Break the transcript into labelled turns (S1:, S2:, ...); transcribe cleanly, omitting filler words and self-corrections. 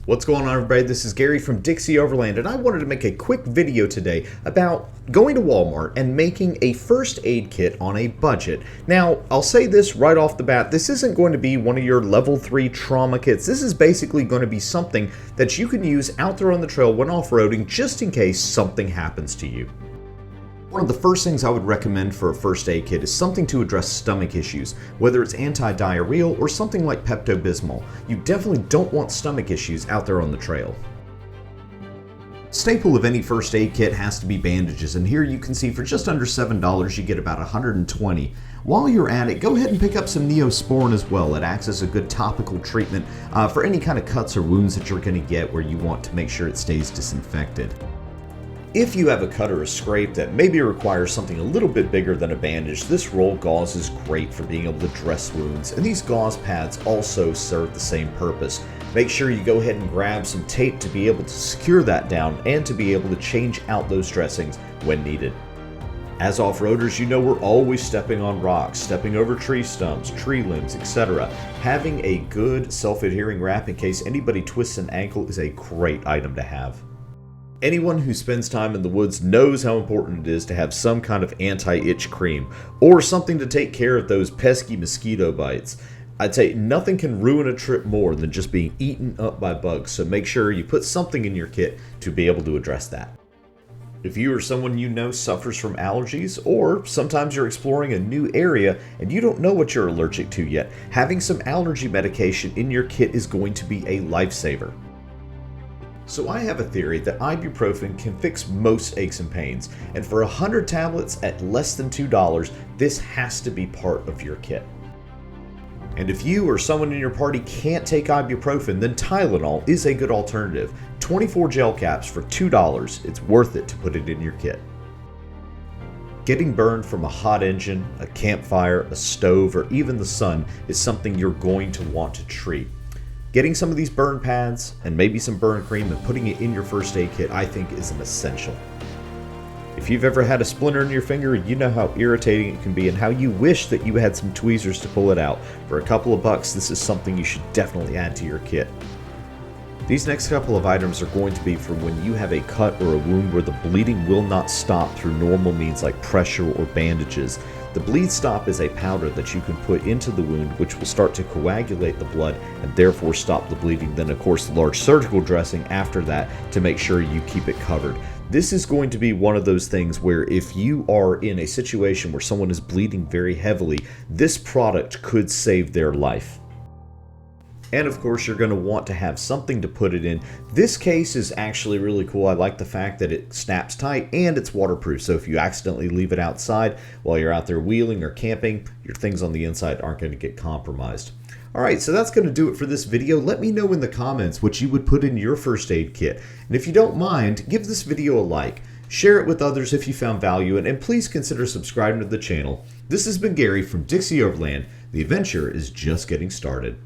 S1: What's going on, everybody? This is Gary from Dixie Overland, and I wanted to make a quick video today about going to Walmart and making a first aid kit on a budget. Now, I'll say this right off the bat, this isn't going to be one of your level 3 trauma kits. This is basically going to be something that you can use out there on the trail when off-roading just in case something happens to you. One of the first things I would recommend for a first aid kit is something to address stomach issues, whether it's anti-diarrheal or something like Pepto-Bismol. You definitely don't want stomach issues out there on the trail. Staple of any first aid kit has to be bandages, and here you can see for just under $7 you get about 120. While you're at it, go ahead and pick up some Neosporin as well. It acts as a good topical treatment for any kind of cuts or wounds that you're going to get where you want to make sure it stays disinfected. If you have a cut or a scrape that maybe requires something a little bit bigger than a bandage, this roll gauze is great for being able to dress wounds, and these gauze pads also serve the same purpose. Make sure you go ahead and grab some tape to be able to secure that down and to be able to change out those dressings when needed. As off-roaders, you know we're always stepping on rocks, stepping over tree stumps, tree limbs, etc. Having a good self-adhering wrap in case anybody twists an ankle is a great item to have. Anyone who spends time in the woods knows how important it is to have some kind of anti-itch cream or something to take care of those pesky mosquito bites. I'd say nothing can ruin a trip more than just being eaten up by bugs, so make sure you put something in your kit to be able to address that. If you or someone you know suffers from allergies, or sometimes you're exploring a new area and you don't know what you're allergic to yet, having some allergy medication in your kit is going to be a lifesaver. So I have a theory that ibuprofen can fix most aches and pains, and for 100 tablets at less than $2, this has to be part of your kit. And if you or someone in your party can't take ibuprofen, then Tylenol is a good alternative. 24 gel caps for $2, it's worth it to put it in your kit. Getting burned from a hot engine, a campfire, a stove, or even the sun is something you're going to want to treat. Getting some of these burn pads and maybe some burn cream and putting it in your first aid kit, I think, is an essential. If you've ever had a splinter in your finger, you know how irritating it can be and how you wish that you had some tweezers to pull it out. For a couple of bucks, this is something you should definitely add to your kit. These next couple of items are going to be for when you have a cut or a wound where the bleeding will not stop through normal means like pressure or bandages. The Bleed Stop is a powder that you can put into the wound which will start to coagulate the blood and therefore stop the bleeding. Then of course the large surgical dressing after that to make sure you keep it covered. This is going to be one of those things where if you are in a situation where someone is bleeding very heavily, this product could save their life. And of course you're going to want to have something to put it in. This case is actually really cool. I like the fact that it snaps tight and it's waterproof. So if you accidentally leave it outside while you're out there wheeling or camping, your things on the inside aren't going to get compromised. Alright, so that's going to do it for this video. Let me know in the comments what you would put in your first aid kit. And if you don't mind, give this video a like. Share it with others if you found value in it, and please consider subscribing to the channel. This has been Gary from Dixie Overland. The adventure is just getting started.